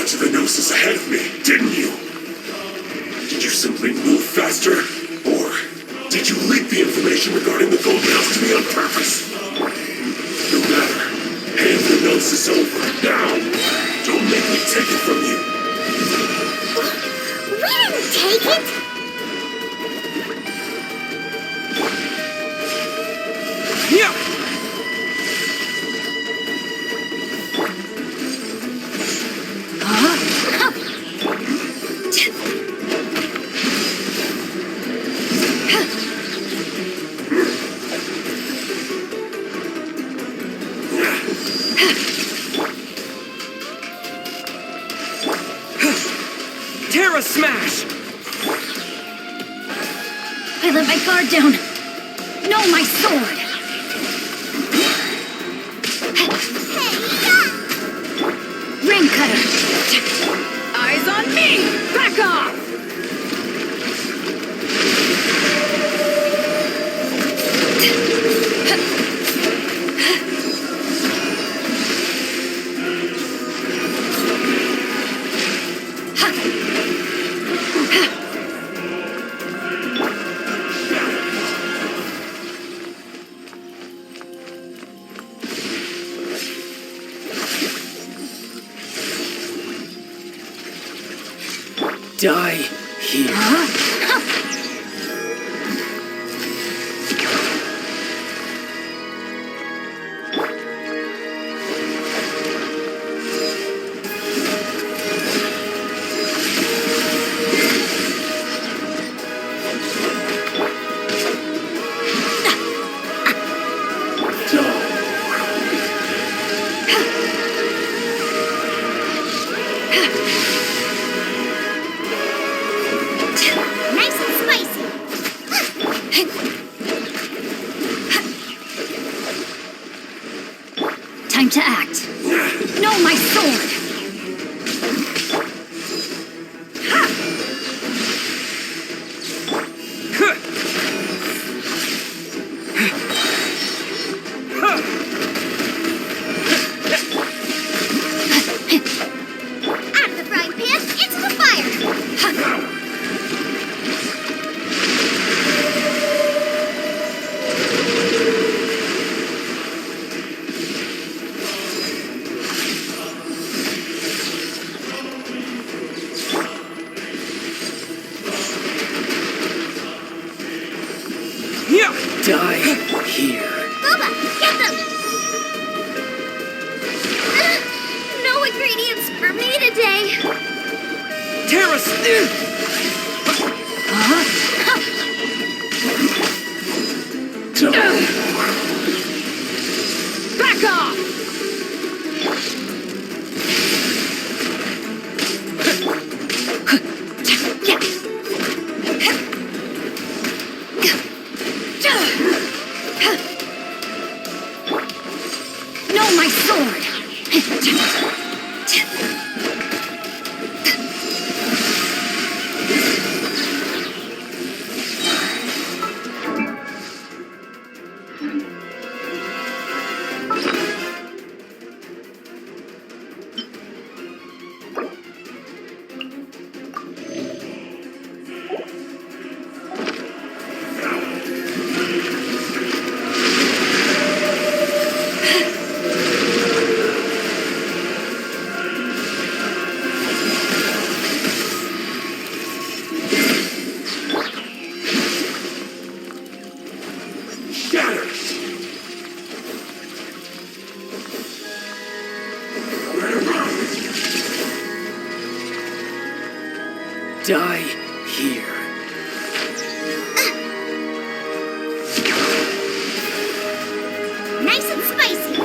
to the gnosis ahead of me, didn't you? Did you simply move faster? Or did you leak the information regarding the gold medals to me on purpose? No matter. Hand the gnosis over, now! Don't make me take it from you! We didn't take it! Yeah! Terra Smash! I let my guard down. No, my sword! Ring cutter! Eyes on me! Back off! Die here. Nice and spicy! Time to act. No, my sword! Out of the frying pan, into the fire! Yeah! Die here. Boba, get them! No ingredients for me today. Terra Back off! No, my sword! Die here. Nice and spicy!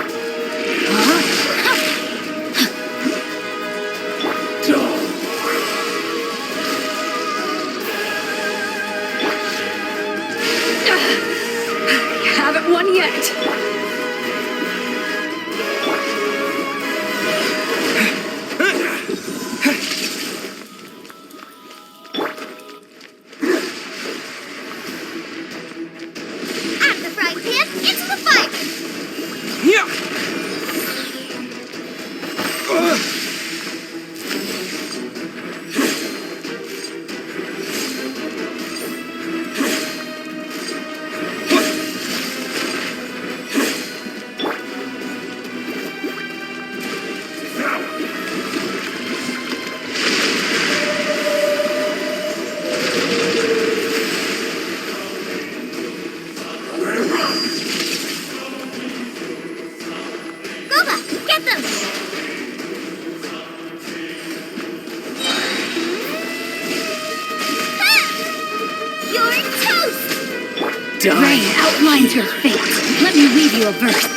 Haven't won yet. Out of the frying pan, into the fire! Yeah! Rain outlines your fate. Let me read you a verse.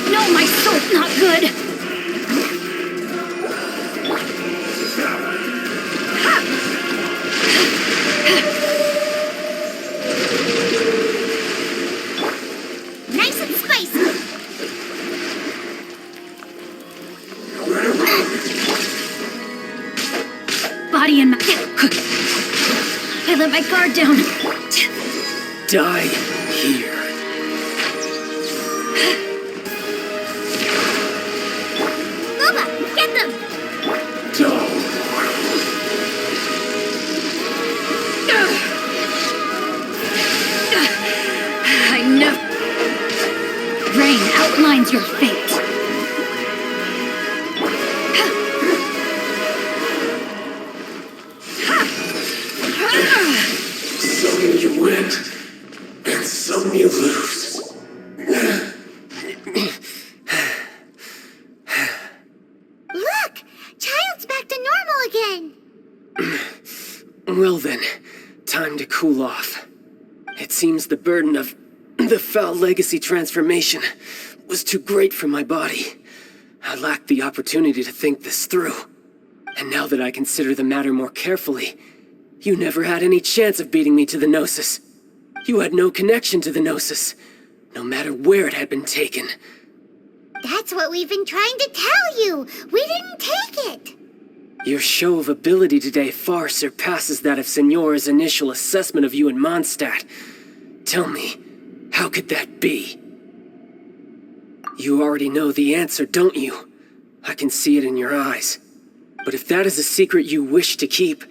No, my soul's not good. Nice and spicy. Body and I let my guard down. Die here. Get them! I know. Rain outlines your fate. Some you win, and some you lose. Look! Child's back to normal again! Well then, time to cool off. It seems the burden of the foul legacy transformation was too great for my body. I lacked the opportunity to think this through. And now that I consider the matter more carefully, you never had any chance of beating me to the Gnosis. You had no connection to the Gnosis, no matter where it had been taken. That's what we've been trying to tell you! We didn't take it! Your show of ability today far surpasses that of Signora's initial assessment of you in Mondstadt. Tell me, how could that be? You already know the answer, don't you? I can see it in your eyes. But if that is a secret you wish to keep,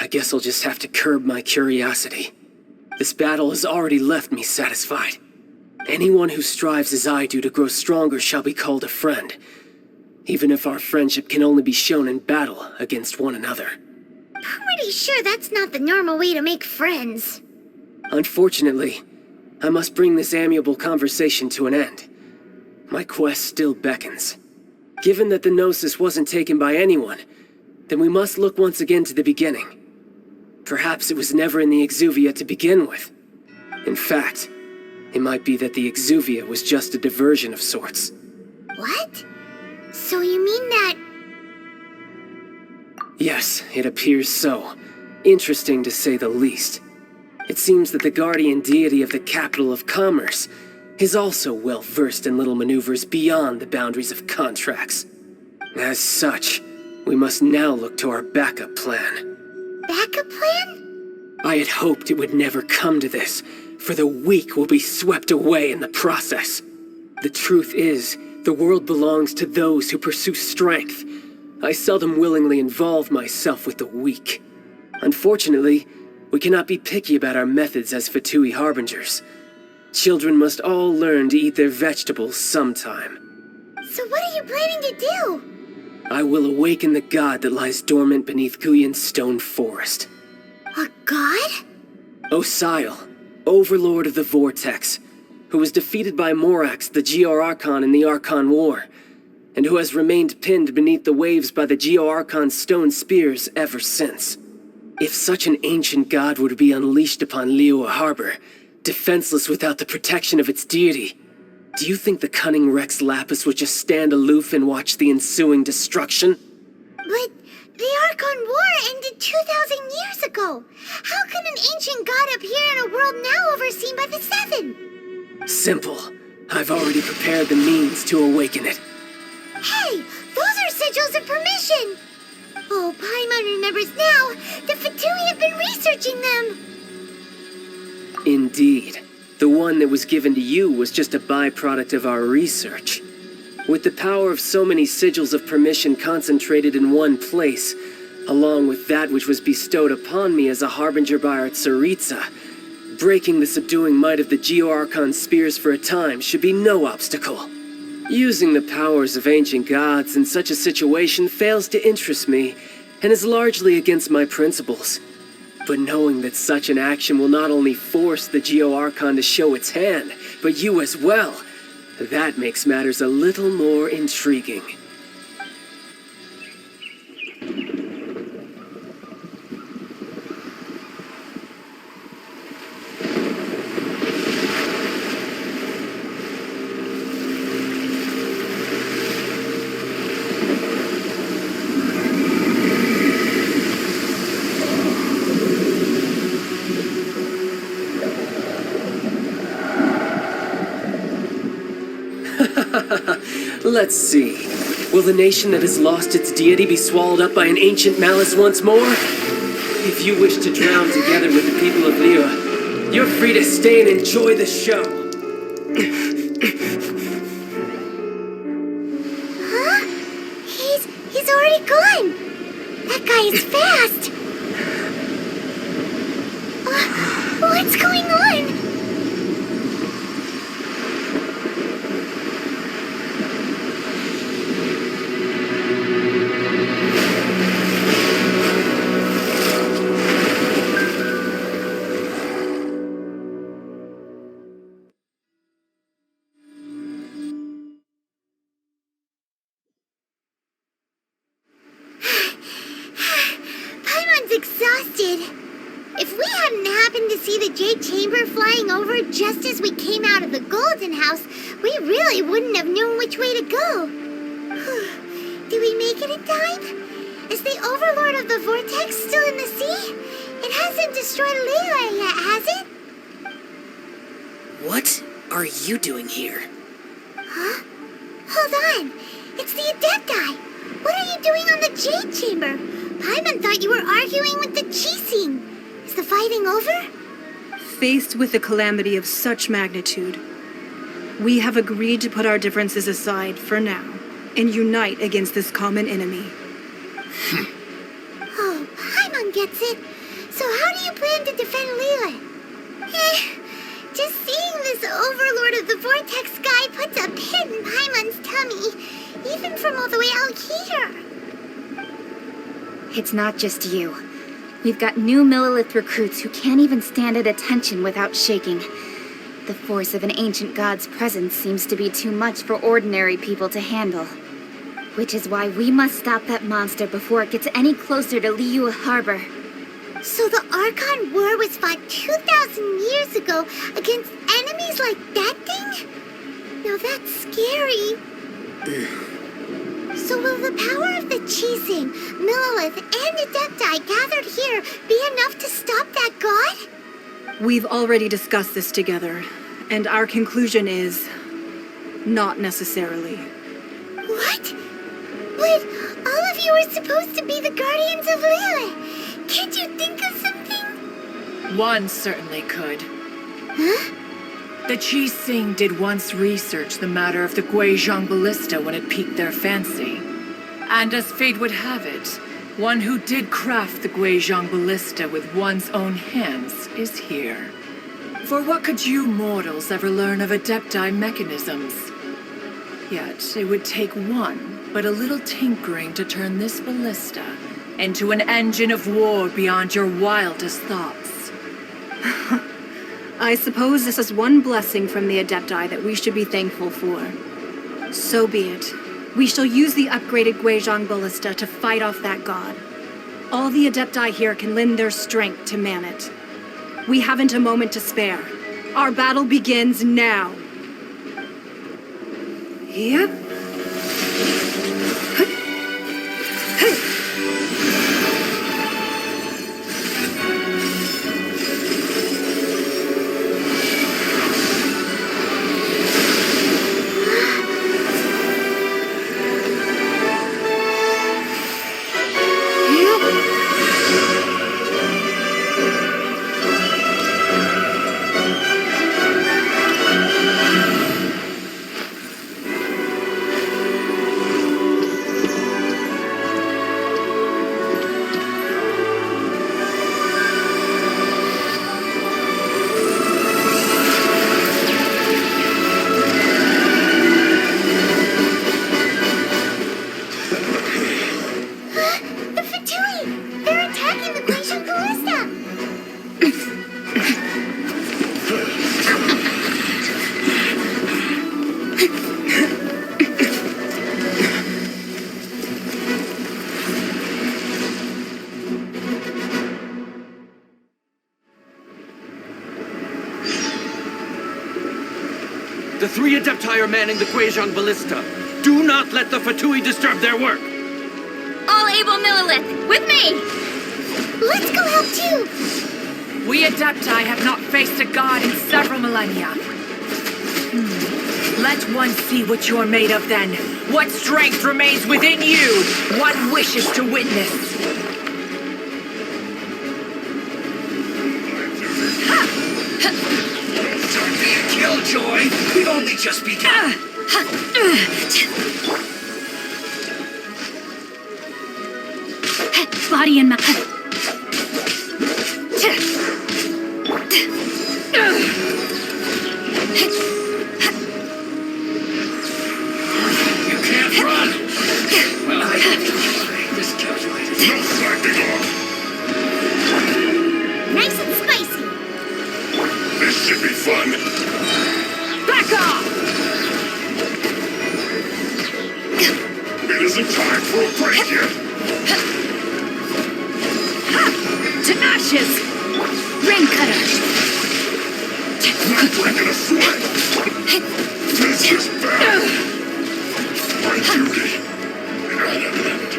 I guess I'll just have to curb my curiosity. This battle has already left me satisfied. Anyone who strives as I do to grow stronger shall be called a friend, even if our friendship can only be shown in battle against one another. Pretty sure that's not the normal way to make friends. Unfortunately, I must bring this amiable conversation to an end. My quest still beckons. Given that the Gnosis wasn't taken by anyone, then we must look once again to the beginning. Perhaps it was never in the Exuvia to begin with. In fact, it might be that the Exuvia was just a diversion of sorts. What? So you mean that... Yes, it appears so. Interesting to say the least. It seems that the guardian deity of the capital of commerce is also well versed in little maneuvers beyond the boundaries of contracts. As such, we must now look to our backup plan. Backup plan? I had hoped it would never come to this, for the weak will be swept away in the process. The truth is, the world belongs to those who pursue strength. I seldom willingly involve myself with the weak. Unfortunately, we cannot be picky about our methods as Fatui harbingers. Children must all learn to eat their vegetables sometime. So what are you planning to do? I will awaken the god that lies dormant beneath Guyan's stone forest. A god? Osial, overlord of the Vortex, who was defeated by Morax, the Geo-Archon in the Archon War, and who has remained pinned beneath the waves by the Geo-Archon's stone spears ever since. If such an ancient god were to be unleashed upon Liyue Harbor, defenseless without the protection of its deity, do you think the cunning Rex Lapis would just stand aloof and watch the ensuing destruction? But the Archon War ended 2,000 years ago. How can an ancient god appear in a world now overseen by the Seven? Simple. I've already prepared the means to awaken it. Hey, those are sigils of permission. Oh, Paimon remembers now. The Fatui have been researching them. Indeed. The one that was given to you was just a byproduct of our research. With the power of so many sigils of permission concentrated in one place, along with that which was bestowed upon me as a harbinger by our Tsaritsa, breaking the subduing might of the Geo-Archon spears for a time should be no obstacle. Using the powers of ancient gods in such a situation fails to interest me, and is largely against my principles. But knowing that such an action will not only force the Geo-Archon to show its hand, but you as well, that makes matters a little more intriguing. Let's see. Will the nation that has lost its deity be swallowed up by an ancient malice once more? If you wish to drown together with the people of Liyue, you're free to stay and enjoy the show. Huh? He's already gone. That guy is fast. What's going on? Exhausted. If we hadn't happened to see the Jade Chamber flying over just as we came out of the Golden House, we really wouldn't have known which way to go. Did we make it in time? Is the Overlord of the Vortex still in the sea? It hasn't destroyed Liyue yet, has it? What are you doing here? Huh? Hold on. It's the Adepti. What are you doing on the Jade Chamber? Paimon thought you were arguing with the Chising. Is the fighting over? Faced with a calamity of such magnitude, we have agreed to put our differences aside for now and unite against this common enemy. Oh, Paimon gets it. So how do you plan to defend Liyue? Just seeing this Overlord of the Vortex guy puts a pit in Paimon's tummy, even from all the way out here. It's not just you. We've got new Millilith recruits who can't even stand at attention without shaking. The force of an ancient god's presence seems to be too much for ordinary people to handle. Which is why we must stop that monster before it gets any closer to Liyue Harbor. So the Archon War was fought 2,000 years ago against enemies like that thing? Now that's scary. So will the power of the Chising, Millilith, and Adepti gathered here be enough to stop that god? We've already discussed this together, and our conclusion is not necessarily. What? But all of you are supposed to be the guardians of Liyue. Can't you think of something? One certainly could. Huh? The Chising did once research the matter of the Guizhong ballista when it piqued their fancy. And as fate would have it, one who did craft the Guizhong ballista with one's own hands is here. For what could you mortals ever learn of Adepti mechanisms? Yet it would take one, but a little tinkering to turn this ballista into an engine of war beyond your wildest thoughts. I suppose this is one blessing from the Adepti that we should be thankful for. So be it. We shall use the upgraded Guizhong ballista to fight off that god. All the Adepti here can lend their strength to man it. We haven't a moment to spare. Our battle begins now. Yep. Empire manning the Guizhong Ballista. Do not let the Fatui disturb their work. All able Millilith, with me! Let's go help too! We Adepti have not faced a god in several millennia. Let one see what you're made of then. What strength remains within you? One wishes to witness. Don't be a killjoy. We've only just begun. Body and mind. You can't run. Well, I miscalculated. No slacking off. Nice and spicy. This should be fun. Back off! It isn't time for a break yet. Tenacious! Rain cutter! Not breaking a sweat. This is bad. My duty at an end.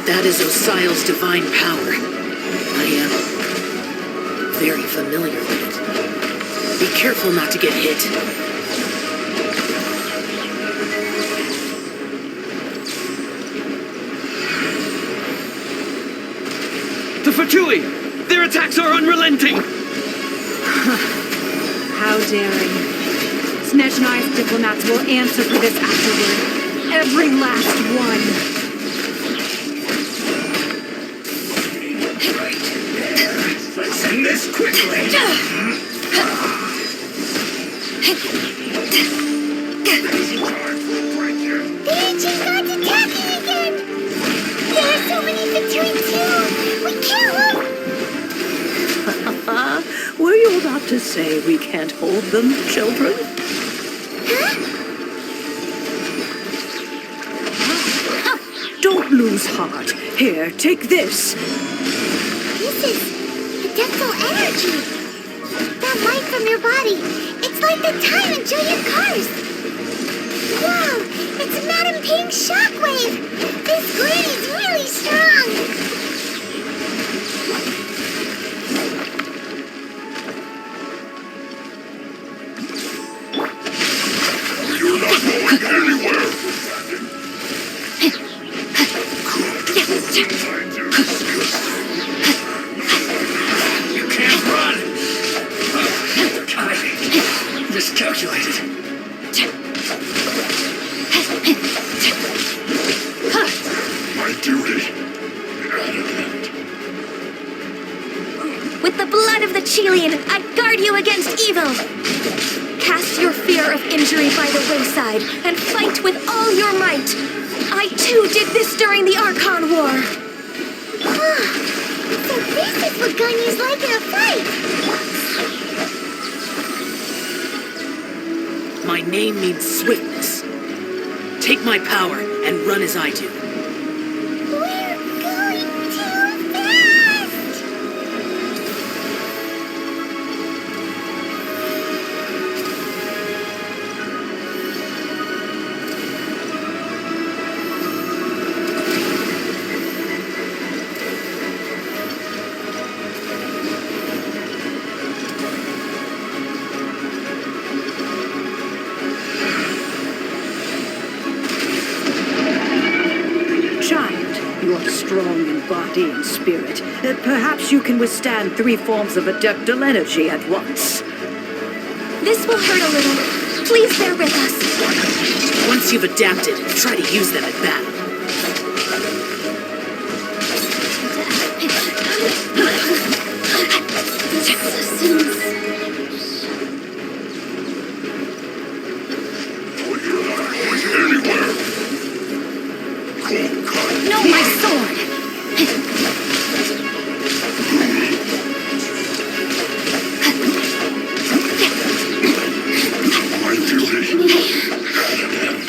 That is Osial's divine power. I am very familiar with it. Be careful not to get hit. The Fatui! Their attacks are unrelenting! How daring. Snezhnai's diplomats will answer for this afterward. Every last one. Let's end this quickly. It isn't time for a break yet. The ancient god's attacking again! There are so many between too! We can't look! Were you about to say we can't hold them, children? Don't lose heart. Here, take this. This is adeptal energy! That light from your body, it's like the time in Julian cars! Wow, it's Madame Ping's shockwave! This grid is really strong! You're not going anywhere. You can't run. I miscalculated. My duty at an end. With the blood of the Chilean, I guard you against evil! Cast your fear of injury by the wayside, and fight with all your might! I too did this during the Archon War! So this is what Ganyu's like in a fight! My name means swiftness. Take my power and run as I do. We're going too fast! You are strong in body and spirit. Perhaps you can withstand 3 forms of adeptal energy at once. This will hurt a little. Please bear with us. Once you've adapted, try to use them at battle. You're not going anywhere. Cold cut. No, my sword! My duty at an end.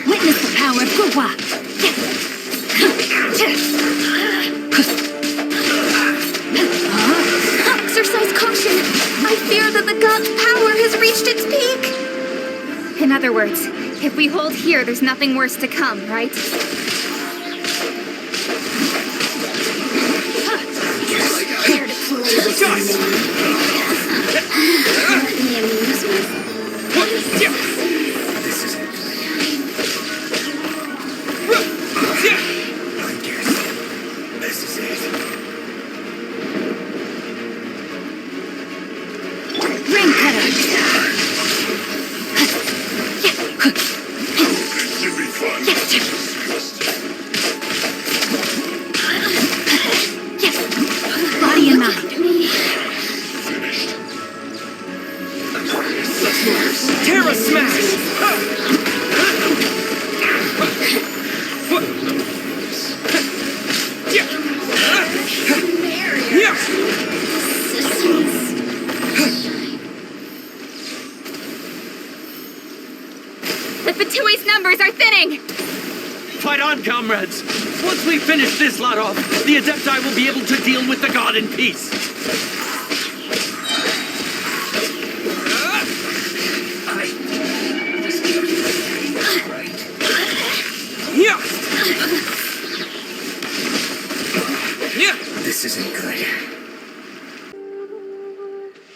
Witness the power of Gugwa! God's power has reached its peak! In other words, if we hold here, there's nothing worse to come, right? Body and mind. Terra Smash! The Fatui's numbers are thinning! Fight on, comrades! Once we finish this lot off, the Adepti will be able to deal with the god in peace. This isn't good.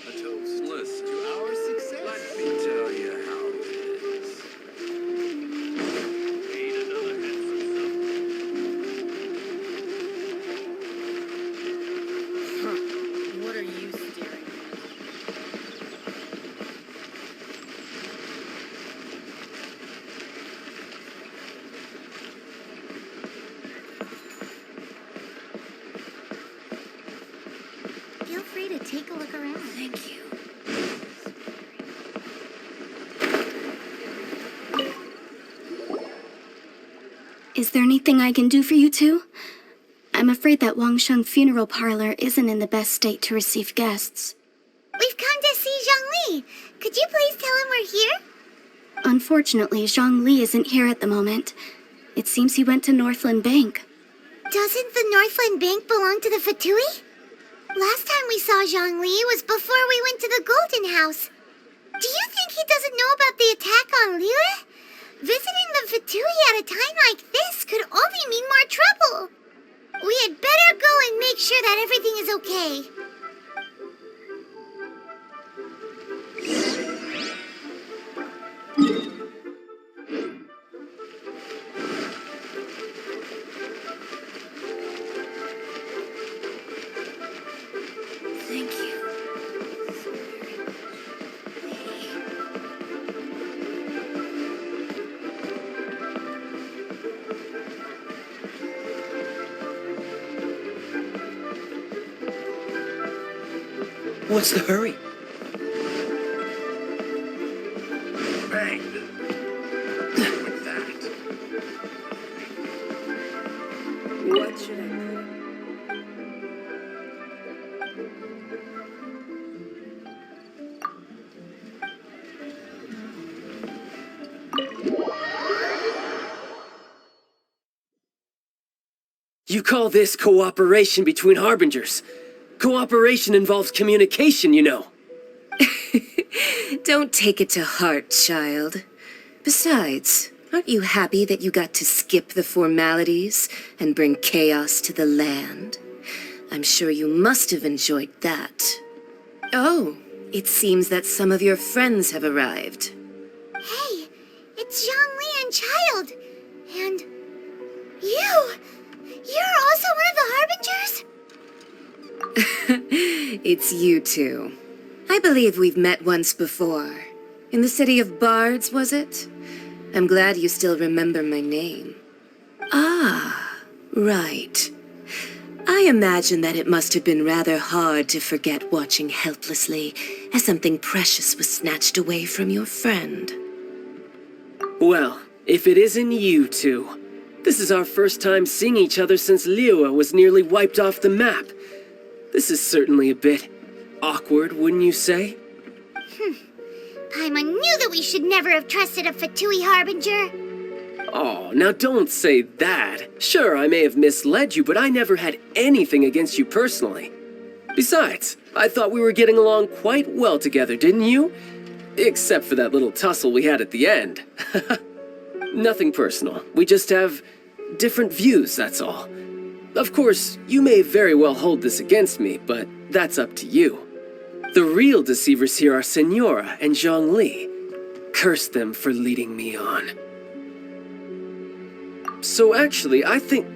A toast to our success. Let me tell you how it is. Ain't another handsome What are you staring Feel free to take a look around. Thank you. Is there anything I can do for you two? I'm afraid that Wangsheng funeral parlor isn't in the best state to receive guests. We've come to see Zhongli. Could you please tell him we're here? Unfortunately, Zhongli isn't here at the moment. It seems he went to Northland Bank. Doesn't the Northland Bank belong to the Fatui? Last time we saw Zhongli was before we went to the Golden House. Do you think he doesn't know about the attack on Liyue? Visiting the Fatui at a time like this could only mean more trouble. We had better go and make sure that everything is okay. Thank you. What's the hurry? Bang! With that. What should I put? You call this cooperation between harbingers? Cooperation involves communication, you know. Don't take it to heart, child. Besides, aren't you happy that you got to skip the formalities and bring chaos to the land? I'm sure you must have enjoyed that. Oh, it seems that some of your friends have arrived. Hey, it's Zhongli and Child. And you! You're also one of the Harbingers? It's you two. I believe we've met once before. In the city of Bards, was it? I'm glad you still remember my name. Ah, right. I imagine that it must have been rather hard to forget watching helplessly as something precious was snatched away from your friend. Well, if it isn't you two. This is our first time seeing each other since Liyue was nearly wiped off the map. This is certainly a bit awkward, wouldn't you say? Paimon knew that we should never have trusted a Fatui Harbinger. Oh, now don't say that. Sure, I may have misled you, but I never had anything against you personally. Besides, I thought we were getting along quite well together, didn't you? Except for that little tussle we had at the end. Nothing personal. We just have different views, that's all. Of course, you may very well hold this against me, but that's up to you. The real deceivers here are Senora and Zhongli. Curse them for leading me on. So actually, I think...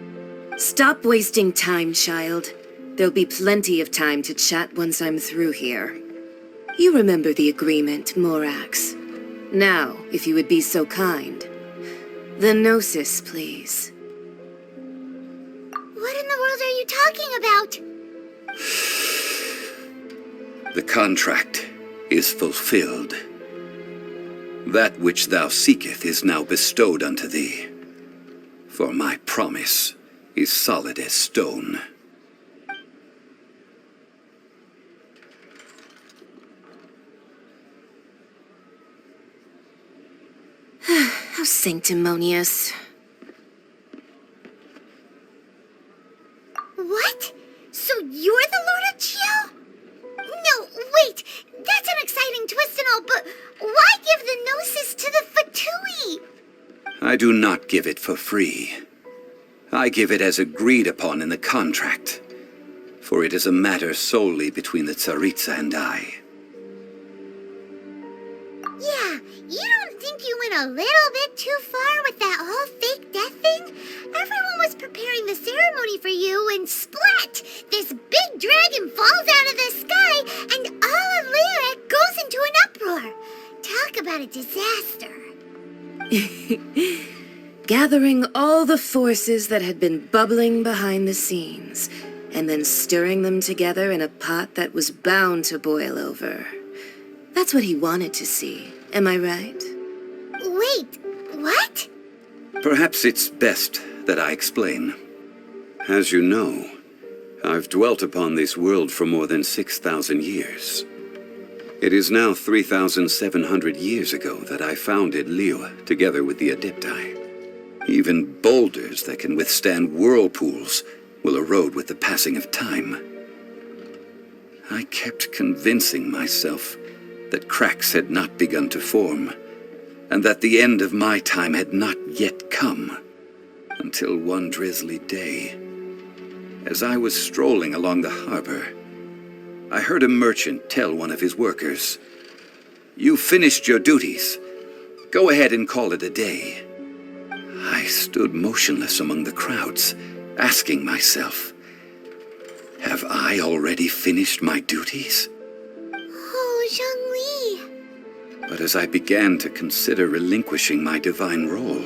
Stop wasting time, child. There'll be plenty of time to chat once I'm through here. You remember the agreement, Morax. Now, if you would be so kind. The Gnosis, please. What in the world are you talking about? The contract is fulfilled. That which thou seeketh is now bestowed unto thee. For my promise is solid as stone. How sanctimonious. What? So you're the Lord of Chio? No, wait! That's an exciting twist and all, but why give the Gnosis to the Fatui? I do not give it for free. I give it as agreed upon in the contract. For it is a matter solely between the Tsaritsa and I. Yeah, you don't think you went a little bit too far with that whole fake death thing? Everyone was preparing the ceremony for you, and splat! This big dragon falls out of the sky, and all of Lyric goes into an uproar. Talk about a disaster. Gathering all the forces that had been bubbling behind the scenes, and then stirring them together in a pot that was bound to boil over. That's what he wanted to see, am I right? Wait, what? Perhaps it's best that I explain. As you know, I've dwelt upon this world for more than 6,000 years. It is now 3,700 years ago that I founded Liyue together with the Adepti. Even boulders that can withstand whirlpools will erode with the passing of time. I kept convincing myself that cracks had not begun to form, and that the end of my time had not yet come, until one drizzly day, as I was strolling along the harbor, I heard a merchant tell one of his workers, "You finished your duties. Go ahead and call it a day." I stood motionless among the crowds, asking myself, have I already finished my duties? Oh, Zhongli. But as I began to consider relinquishing my divine role,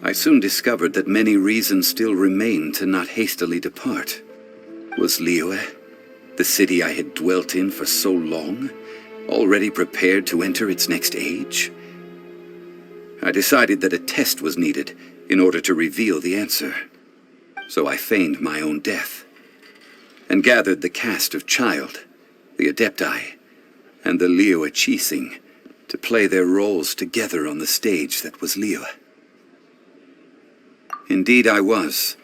I soon discovered that many reasons still remained to not hastily depart. Was Liyue, the city I had dwelt in for so long, already prepared to enter its next age? I decided that a test was needed in order to reveal the answer. So I feigned my own death, and gathered the cast of Child, the Adepti, and the Liyue Qixing to play their roles together on the stage that was Liyue. Indeed I was.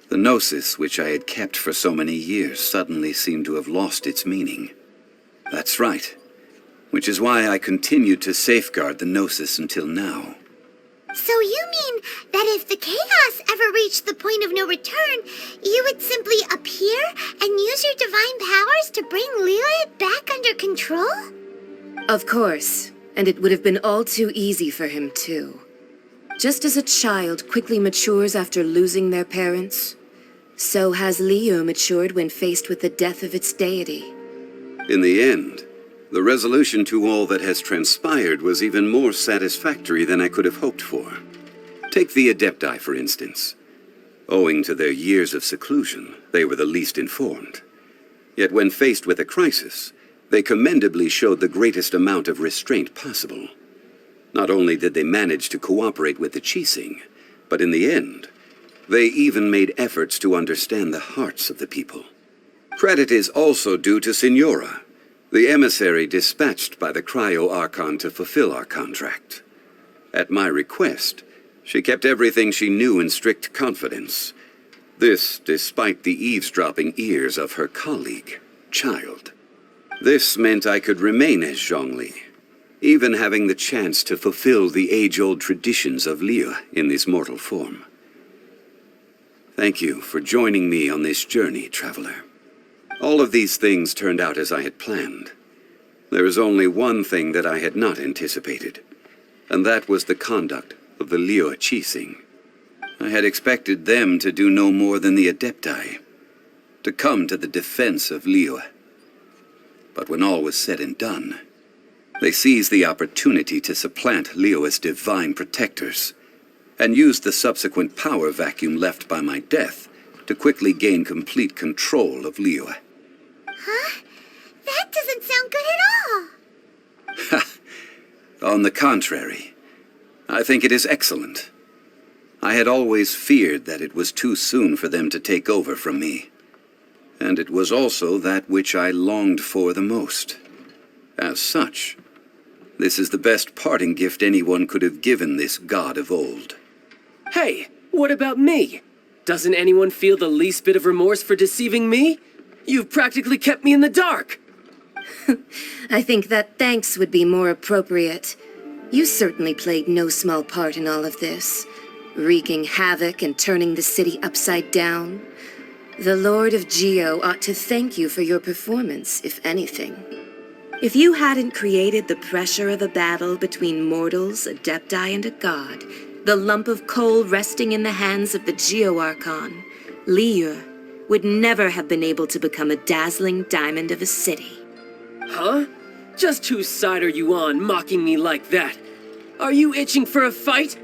The Gnosis, which I had kept for so many years, suddenly seemed to have lost its meaning. That's right. Which is why I continued to safeguard the Gnosis until now. So you mean that if the chaos ever reached the point of no return, you would simply appear and use your divine powers to bring Liyue back under control? Of course, and it would have been all too easy for him too. Just as a child quickly matures after losing their parents, so has Liyue matured when faced with the death of its deity. In the end, the resolution to all that has transpired was even more satisfactory than I could have hoped for. Take the Adepti, for instance. Owing to their years of seclusion, they were the least informed. Yet when faced with a crisis, they commendably showed the greatest amount of restraint possible. Not only did they manage to cooperate with the Qixing, but in the end, they even made efforts to understand the hearts of the people. Credit is also due to Senora, the emissary dispatched by the Cryo-Archon to fulfill our contract. At my request, she kept everything she knew in strict confidence, This despite the eavesdropping ears of her colleague, Child. This meant I could remain as Zhongli, even having the chance to fulfill the age-old traditions of Liyue in this mortal form. Thank you for joining me on this journey, traveler. All of these things turned out as I had planned. There is only one thing that I had not anticipated, and that was the conduct of the Liyue Qixing. I had expected them to do no more than the Adepti, to come to the defense of Liyue. But when all was said and done, they seized the opportunity to supplant Liyue as divine protectors, and used the subsequent power vacuum left by my death to quickly gain complete control of Liyue. Huh? That doesn't sound good at all. On the contrary, I think it is excellent. I had always feared that it was too soon for them to take over from me. And it was also that which I longed for the most. As such, this is the best parting gift anyone could have given this god of old. Hey, what about me? Doesn't anyone feel the least bit of remorse for deceiving me? You've practically kept me in the dark. I think that thanks would be more appropriate. You certainly played no small part in all of this, wreaking havoc and turning the city upside down. The Lord of Geo ought to thank you for your performance, if anything. If you hadn't created the pressure of a battle between mortals, Adepti, and a god, the lump of coal resting in the hands of the Geo Archon, Liyue, would never have been able to become a dazzling diamond of a city. Huh? Just whose side are you on, mocking me like that? Are you itching for a fight?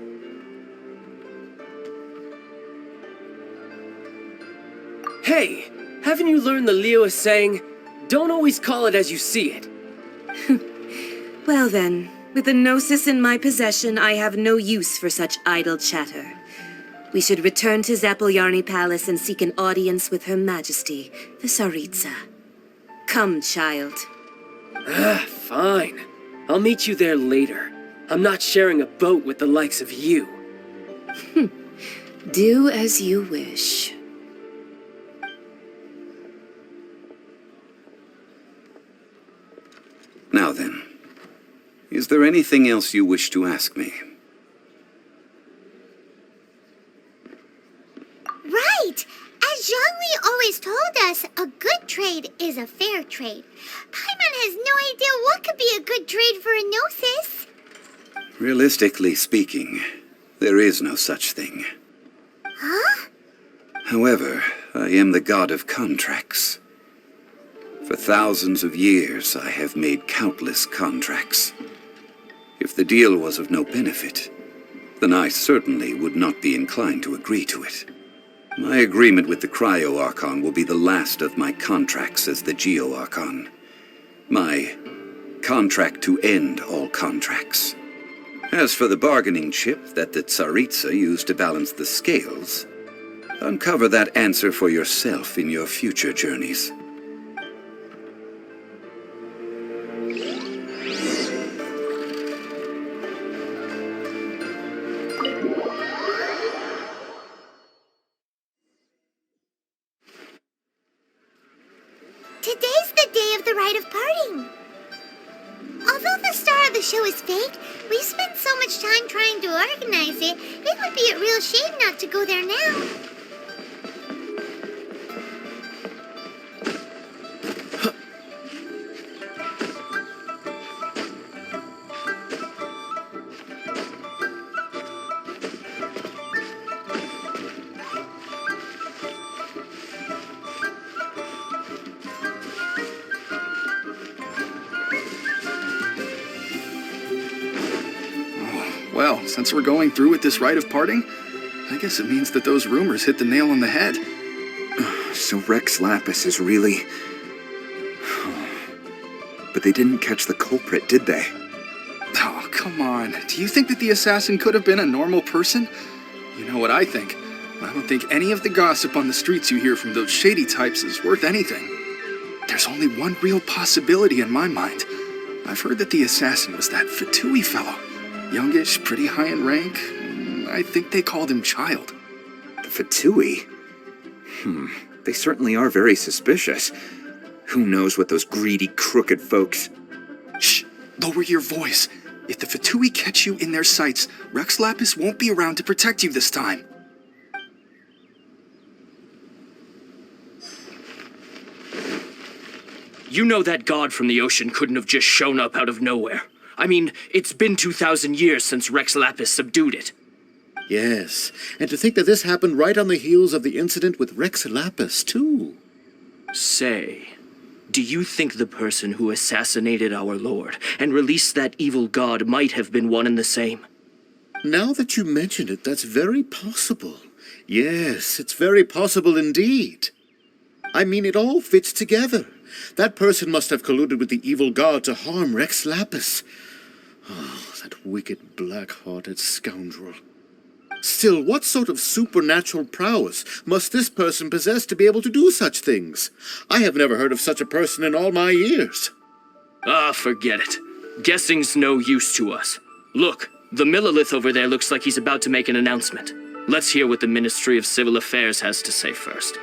Hey, haven't you learned the Liyue saying, don't always call it as you see it? Well then, with the Gnosis in my possession, I have no use for such idle chatter. We should return to Zapoljarny Palace and seek an audience with Her Majesty, the Tsaritsa. Come, child. Fine. I'll meet you there later. I'm not sharing a boat with the likes of you. Do as you wish. Now then, is there anything else you wish to ask me? Right! As Zhongli always told us, a good trade is a fair trade. Paimon has no idea what could be a good trade for a Gnosis. Realistically speaking, there is no such thing. Huh? However, I am the god of contracts. For thousands of years, I have made countless contracts. If the deal was of no benefit, then I certainly would not be inclined to agree to it. My agreement with the Cryo Archon will be the last of my contracts as the Geo Archon. My contract to end all contracts. As for the bargaining chip that the Tsaritsa used to balance the scales, uncover that answer for yourself in your future journeys. Today's the day of the rite of parting. Although the star of the show is fake, we've spent so much time trying to organize it, it would be a real shame not to go there now. Well, since we're going through with this rite of parting, I guess it means that those rumors hit the nail on the head. So Rex Lapis is really... But they didn't catch the culprit, did they? Oh, come on. Do you think that the assassin could have been a normal person? You know what I think. I don't think any of the gossip on the streets you hear from those shady types is worth anything. There's only one real possibility in my mind. I've heard that the assassin was that Fatui fellow. Youngish, pretty high in rank. I think they called him Child. The Fatui? They certainly are very suspicious. Who knows what those greedy, crooked folks... Shh! Lower your voice. If the Fatui catch you in their sights, Rex Lapis won't be around to protect you this time. You know that god from the ocean couldn't have just shown up out of nowhere. I mean, it's been 2,000 years since Rex Lapis subdued it. Yes, and to think that this happened right on the heels of the incident with Rex Lapis, too. Say, do you think the person who assassinated our lord and released that evil god might have been one and the same? Now that you mention it, that's very possible. Yes, it's very possible indeed. I mean, it all fits together. That person must have colluded with the evil god to harm Rex Lapis. Oh, that wicked, black-hearted scoundrel. Still, what sort of supernatural prowess must this person possess to be able to do such things? I have never heard of such a person in all my years. Ah, forget it. Guessing's no use to us. Look, the Millilith over there looks like he's about to make an announcement. Let's hear what the Ministry of Civil Affairs has to say first.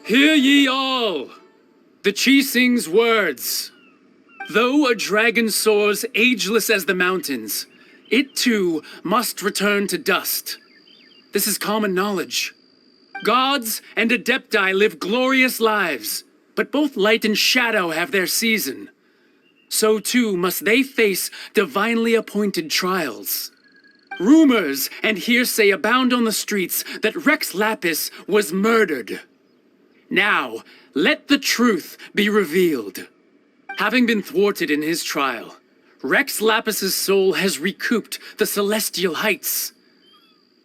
Hear ye all! The Chising's words. Though a dragon soars ageless as the mountains, it too must return to dust. This is common knowledge. Gods and Adepti live glorious lives, but both light and shadow have their season. So too must they face divinely appointed trials. Rumors and hearsay abound on the streets that Rex Lapis was murdered. Now, let the truth be revealed. Having been thwarted in his trial, Rex Lapis's soul has recouped the celestial heights.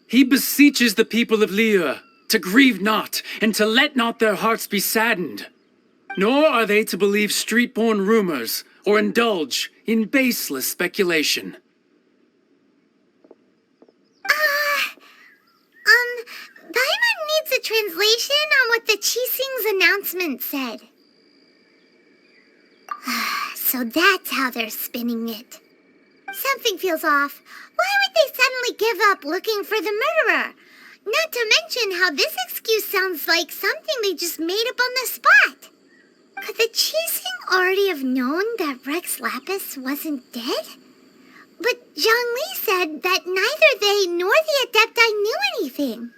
He beseeches the people of Liyue to grieve not and to let not their hearts be saddened. Nor are they to believe street-born rumors or indulge in baseless speculation. Paimon needs a translation on what the Chising's announcement said. So that's how they're spinning it. Something feels off. Why would they suddenly give up looking for the murderer? Not to mention how this excuse sounds like something they just made up on the spot. Could the Chising already have known that Rex Lapis wasn't dead? But Zhongli said that neither they nor the Adepti knew anything.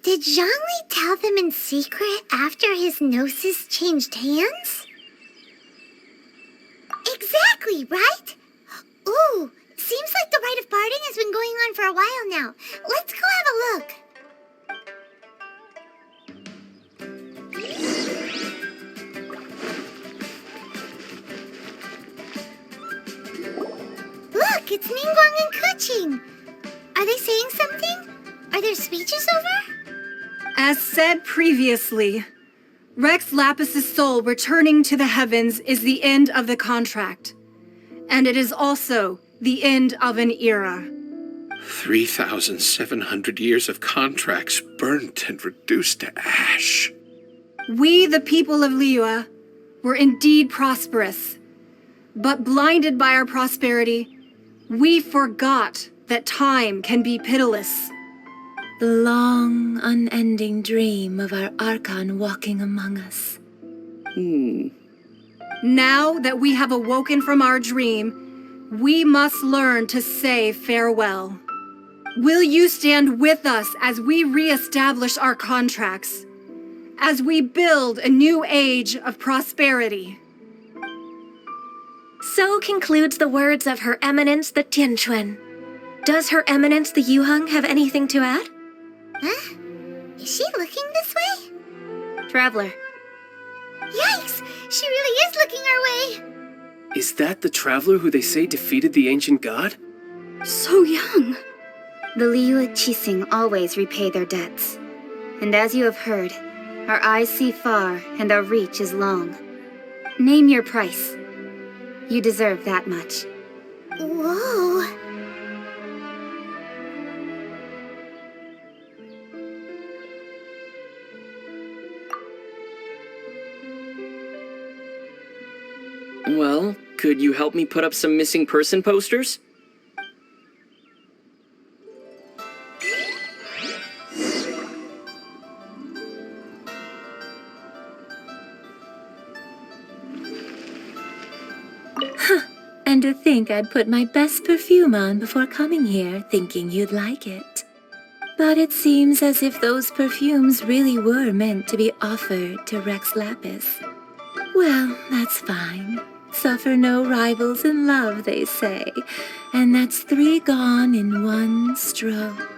Did Zhongli tell them in secret after his gnosis changed hands? Exactly, right? Ooh, seems like the rite of parting has been going on for a while now. Let's go have a look. Look, it's Ningguang and Keqing. Are they saying something? Are there speeches over? As said previously, Rex Lapis's soul returning to the heavens is the end of the contract. And it is also the end of an era. 3,700 years of contracts burnt and reduced to ash. We, the people of Liyue, were indeed prosperous. But blinded by our prosperity, we forgot that time can be pitiless. The long, unending dream of our Archon walking among us. Now that we have awoken from our dream, we must learn to say farewell. Will you stand with us as we re-establish our contracts? As we build a new age of prosperity? So concludes the words of Her Eminence the Tianquan. Does Her Eminence the Yuheng have anything to add? Huh? Is she looking this way? Traveler. Yikes! She really is looking our way! Is that the traveler who they say defeated the ancient god? So young. The Liyue Chising always repay their debts. And as you have heard, our eyes see far and our reach is long. Name your price. You deserve that much. Whoa! Well, could you help me put up some missing person posters? And to think I'd put my best perfume on before coming here, thinking you'd like it. But it seems as if those perfumes really were meant to be offered to Rex Lapis. Well, that's fine. Suffer no rivals in love, they say. And that's 3 gone in 1 stroke.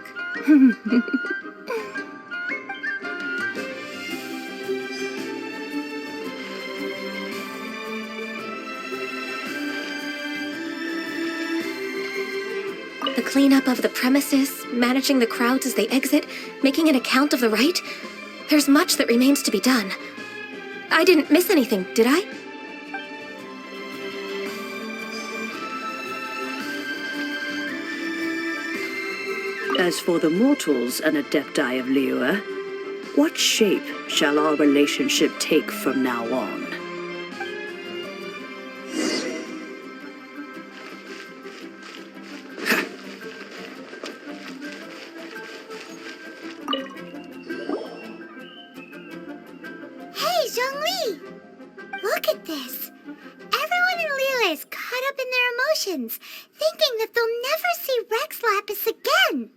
The cleanup of the premises, managing the crowds as they exit, making an account of the rite. There's much that remains to be done. I didn't miss anything, did I? As for the mortals and Adepti of Liyue, what shape shall our relationship take from now on? Hey, Zhongli! Look at this. Everyone in Liyue is caught up in their emotions, thinking that they'll never see Rex Lapis again.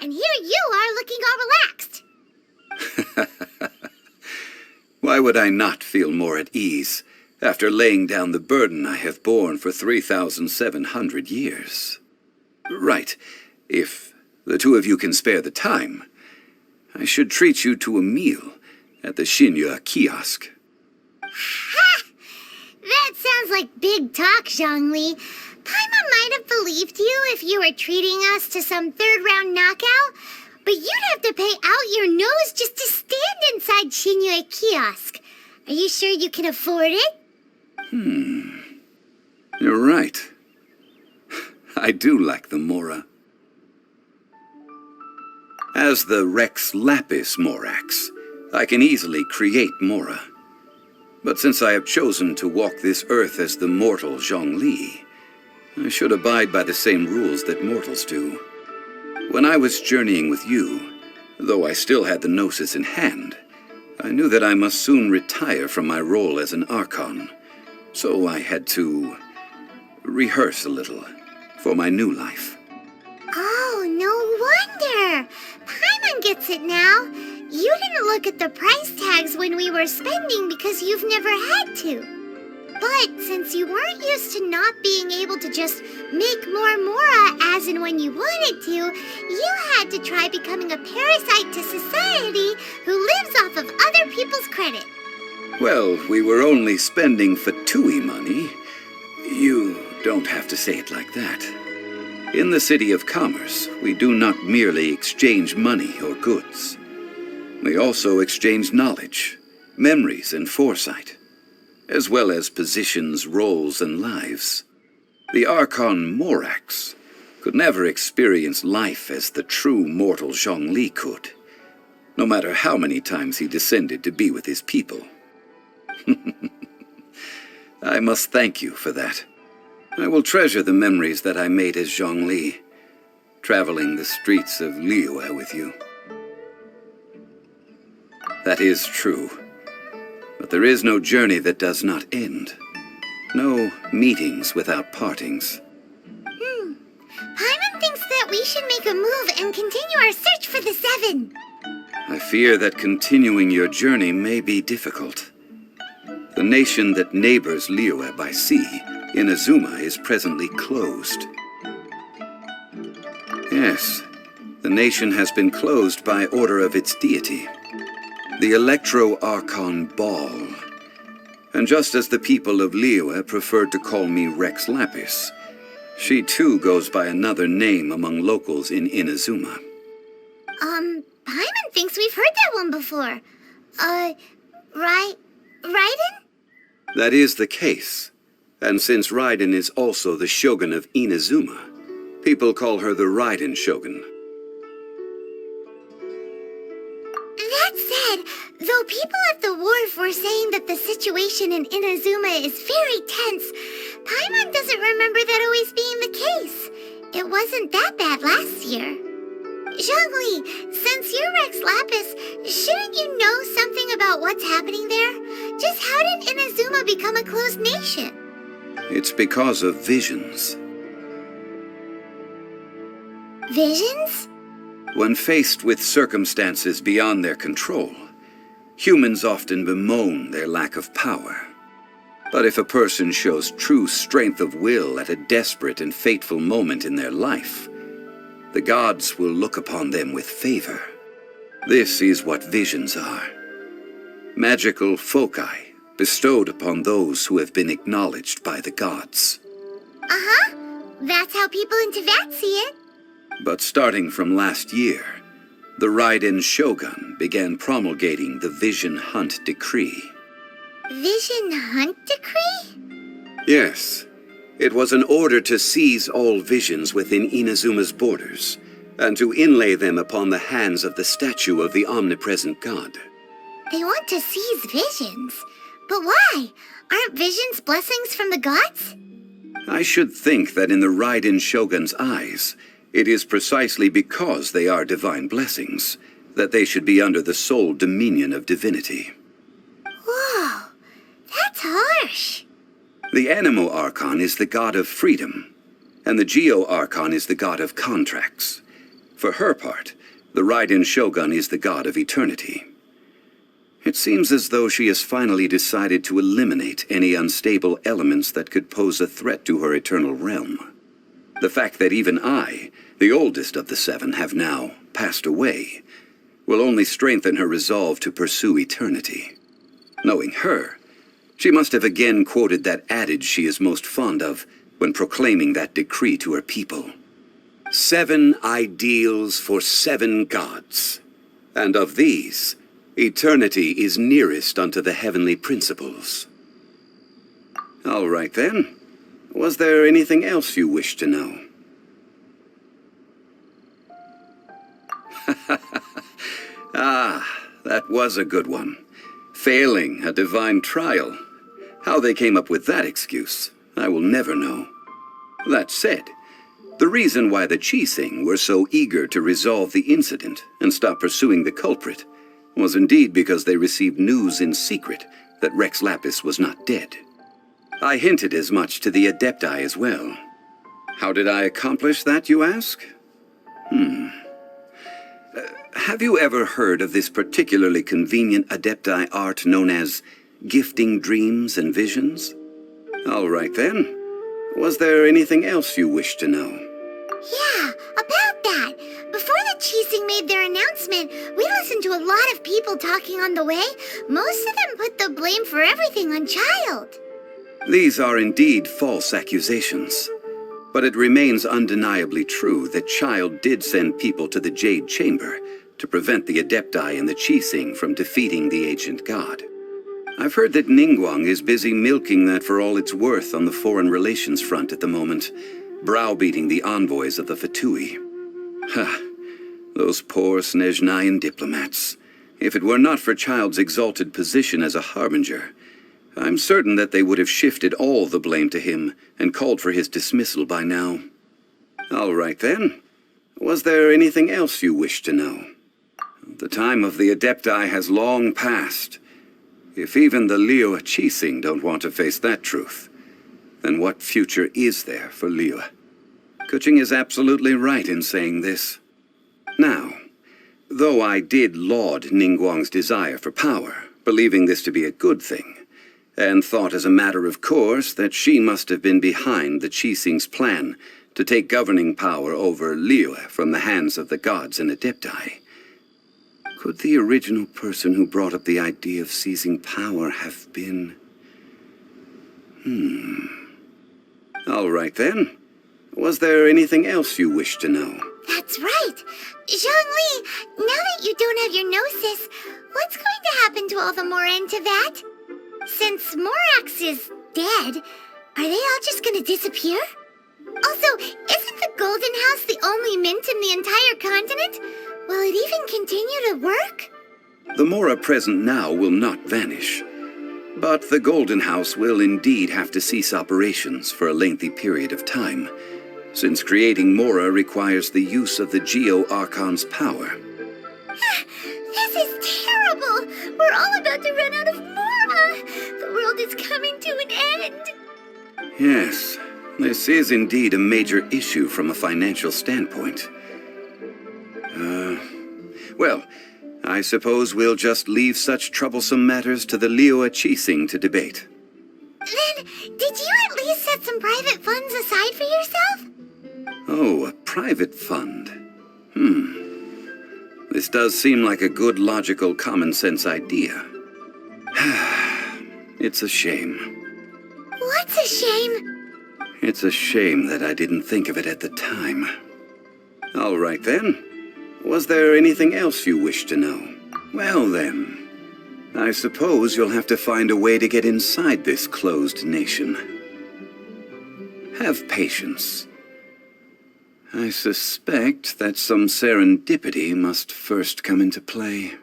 And here you are looking all relaxed. Why would I not feel more at ease after laying down the burden I have borne for 3,700 years? Right. If the two of you can spare the time, I should treat you to a meal at the Xinyu kiosk. Ha! That sounds like big talk, Zhongli. Paimon might have believed you if you were treating us to some third-round knockout, but you'd have to pay out your nose just to stand inside Xinyu kiosk. Are you sure you can afford it? You're right. I do like the Mora. As the Rex Lapis Morax, I can easily create Mora. But since I have chosen to walk this earth as the mortal Zhongli, I should abide by the same rules that mortals do. When I was journeying with you, though I still had the Gnosis in hand, I knew that I must soon retire from my role as an Archon, so I had to rehearse a little for my new life. Oh, no wonder. Paimon gets it now. You didn't look at the price tags when we were spending because you've never had to. But since you weren't used to not being able to just make more Mora as and when you wanted to, you had to try becoming a parasite to society who lives off of other people's credit. Well, we were only spending Fatui money. You don't have to say it like that. In the City of Commerce, we do not merely exchange money or goods. We also exchange knowledge, memories, and foresight, as well as positions, roles, and lives. The Archon Morax could never experience life as the true mortal Zhongli could, no matter how many times he descended to be with his people. I must thank you for that. I will treasure the memories that I made as Zhongli, traveling the streets of Liyue with you. That is true. But there is no journey that does not end. No meetings without partings. Paimon thinks that we should make a move and continue our search for the 7. I fear that continuing your journey may be difficult. The nation that neighbors Liyue by sea, Inazuma, is presently closed. Yes, the nation has been closed by order of its deity, the Electro-Archon Ball. And just as the people of Liyue preferred to call me Rex Lapis, she too goes by another name among locals in Inazuma. Paimon thinks we've heard that one before. Raiden? That is the case. And since Raiden is also the Shogun of Inazuma, people call her the Raiden Shogun. That said, though people at the dwarf were saying that the situation in Inazuma is very tense, Paimon doesn't remember that always being the case. It wasn't that bad last year. Zhongli, since you're Rex Lapis, shouldn't you know something about what's happening there? Just how did Inazuma become a closed nation? It's because of visions. Visions? When faced with circumstances beyond their control, humans often bemoan their lack of power. But if a person shows true strength of will at a desperate and fateful moment in their life, the gods will look upon them with favor. This is what visions are. Magical foci bestowed upon those who have been acknowledged by the gods. Uh-huh. That's how people in Teyvat see it. But starting from last year, the Raiden Shogun began promulgating the Vision Hunt Decree. Vision Hunt Decree? Yes. It was an order to seize all visions within Inazuma's borders, and to inlay them upon the hands of the statue of the omnipresent god. They want to seize visions. But why? Aren't visions blessings from the gods? I should think that in the Raiden Shogun's eyes, it is precisely because they are divine blessings that they should be under the sole dominion of divinity. Whoa, that's harsh. The Anemo Archon is the god of freedom, and the Geo Archon is the god of contracts. For her part, the Raiden Shogun is the god of eternity. It seems as though she has finally decided to eliminate any unstable elements that could pose a threat to her eternal realm. The fact that even I, the oldest of the seven, have now passed away, will only strengthen her resolve to pursue eternity. Knowing her, she must have again quoted that adage she is most fond of when proclaiming that decree to her people. 7 ideals for 7 gods, and of these, eternity is nearest unto the heavenly principles. All right then. Was there anything else you wish to know? Ah, that was a good one. Failing a divine trial. How they came up with that excuse, I will never know. That said, the reason why the Qixing were so eager to resolve the incident and stop pursuing the culprit was indeed because they received news in secret that Rex Lapis was not dead. I hinted as much to the Adepti as well. How did I accomplish that, you ask? Have you ever heard of this particularly convenient Adepti art known as gifting dreams and visions? All right then. Was there anything else you wish to know? Yeah, about that. Before the Qixing made their announcement, we listened to a lot of people talking on the way. Most of them put the blame for everything on Child. These are indeed false accusations. But it remains undeniably true that Child did send people to the Jade Chamber to prevent the Adepti and the Qixing from defeating the ancient god. I've heard that Ningguang is busy milking that for all it's worth on the foreign relations front at the moment, browbeating the envoys of the Fatui. Ha! Those poor Snezhnayan diplomats. If it were not for Child's exalted position as a harbinger, I'm certain that they would have shifted all the blame to him and called for his dismissal by now. All right then. Was there anything else you wish to know? The time of the Adepti has long passed. If even the Liyue Qixing don't want to face that truth, then what future is there for Liyue? Kuching is absolutely right in saying this. Now, though I did laud Ningguang's desire for power, believing this to be a good thing, and thought as a matter of course that she must have been behind the Qixing's plan to take governing power over Liyue from the hands of the gods and Adepti, could the original person who brought up the idea of seizing power have been... All right then. Was there anything else you wish to know? That's right. Zhongli, now that you don't have your gnosis, what's going to happen to all the Mora in Teyvat? Since Morax is dead, are they all just going to disappear? Also, isn't the Golden House the only mint in the entire continent? Will it even continue to work? The Mora present now will not vanish. But the Golden House will indeed have to cease operations for a lengthy period of time, since creating Mora requires the use of the Geo-Archon's power. This is terrible! We're all about to run out of Mora! The world is coming to an end! Yes, this is indeed a major issue from a financial standpoint. Well, I suppose we'll just leave such troublesome matters to the Liyue Qixing to debate. Then, did you at least set some private funds aside for yourself? Oh, a private fund. This does seem like a good, logical, common-sense idea. It's a shame. What's a shame? It's a shame that I didn't think of it at the time. All right, then. Was there anything else you wish to know? Well, then. I suppose you'll have to find a way to get inside this closed nation. Have patience. I suspect that some serendipity must first come into play.